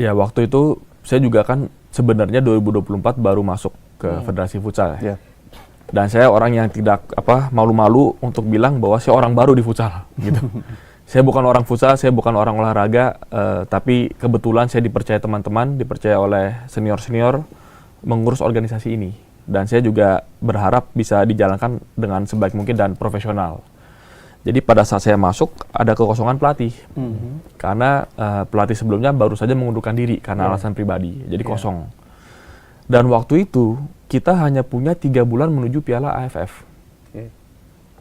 Ya waktu itu saya juga kan sebenarnya 2024 baru masuk ke Federasi Futsal ya. Yeah. Dan saya orang yang tidak malu-malu untuk bilang bahwa saya orang baru di futsal gitu. Saya bukan orang futsal, saya bukan orang olahraga, tapi kebetulan saya dipercaya teman-teman, dipercaya oleh senior-senior mengurus organisasi ini. Dan saya juga berharap bisa dijalankan dengan sebaik mungkin dan profesional. Jadi pada saat saya masuk ada kekosongan pelatih, karena pelatih sebelumnya baru saja mengundurkan diri karena alasan pribadi, jadi kosong. Dan waktu itu kita hanya punya 3 bulan menuju Piala AFF.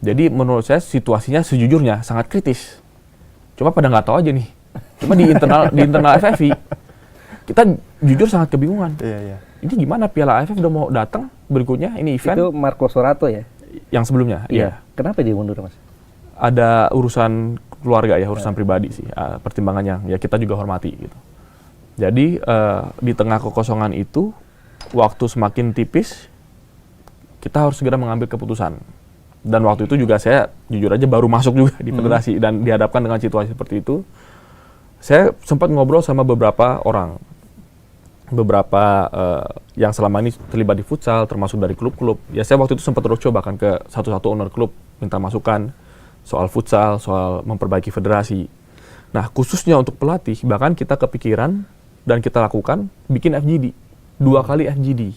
Jadi menurut saya situasinya sejujurnya sangat kritis. Cuma pada nggak tahu aja nih. Cuma di internal FFI kita jujur sangat kebingungan. Ini gimana Piala AFF udah mau datang berikutnya, ini event. Itu Marco Sorato ya? Yang sebelumnya, iya. Kenapa dia mundur, Mas? Ada urusan keluarga ya, urusan pribadi sih, pertimbangan yang ya kita juga hormati gitu. Jadi di tengah kekosongan itu, waktu semakin tipis, kita harus segera mengambil keputusan. Dan waktu itu juga saya jujur aja baru masuk juga di federasi dan dihadapkan dengan situasi seperti itu. Saya sempat ngobrol sama beberapa orang, beberapa yang selama ini terlibat di futsal, termasuk dari klub-klub. Ya saya waktu itu sempat roadshow bahkan ke satu-satu owner klub minta masukan soal futsal, soal memperbaiki federasi. Nah, khususnya untuk pelatih, bahkan kita kepikiran dan kita lakukan bikin FGD. 2 kali FGD.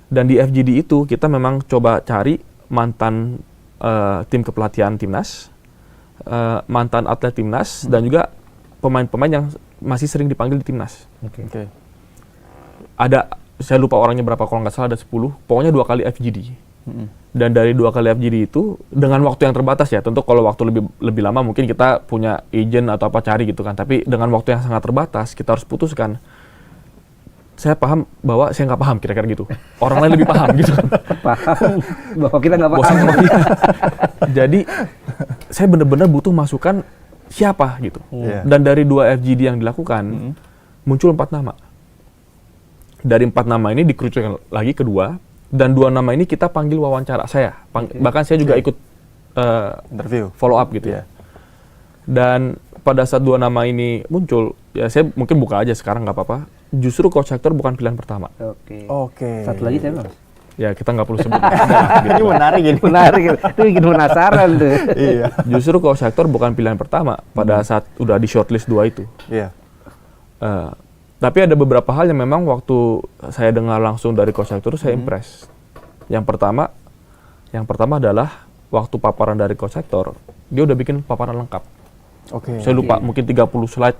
Dan di FGD itu kita memang coba cari mantan tim kepelatihan timnas, mantan atlet timnas, dan juga pemain-pemain yang masih sering dipanggil di timnas. Ada, saya lupa orangnya berapa, kalau nggak salah ada 10, pokoknya 2 kali FGD. Dan dari 2 kali FGD itu dengan waktu yang terbatas ya, tentu kalau waktu lebih lama mungkin kita punya agent atau apa cari gitu kan, tapi dengan waktu yang sangat terbatas kita harus putuskan. Saya paham bahwa saya nggak paham kira-kira gitu, orang lain lebih paham gitu. Paham bahwa kita nggak paham. Jadi saya benar-benar butuh masukan siapa gitu. Dan dari 2 FGD yang dilakukan muncul 4 nama. Dari 4 nama ini dikerucutkan lagi kedua. Dan 2 nama ini kita panggil wawancara saya. Bahkan saya juga ikut interview, follow up gitu ya. Dan pada saat 2 nama ini muncul, ya saya mungkin buka aja sekarang nggak apa-apa. Justru coach Hector bukan pilihan pertama. Oke. Satu lagi saya Mas. Ya kita nggak perlu sebut. Ini menarik ini. Menarik, itu bikin penasaran tuh. Iya. Justru coach Hector bukan pilihan pertama pada saat udah di shortlist 2 itu. Iya. Tapi ada beberapa hal yang memang waktu saya dengar langsung dari coach Hector saya impress. Yang pertama adalah waktu paparan dari coach Hector, dia udah bikin paparan lengkap. Saya lupa mungkin 30 slide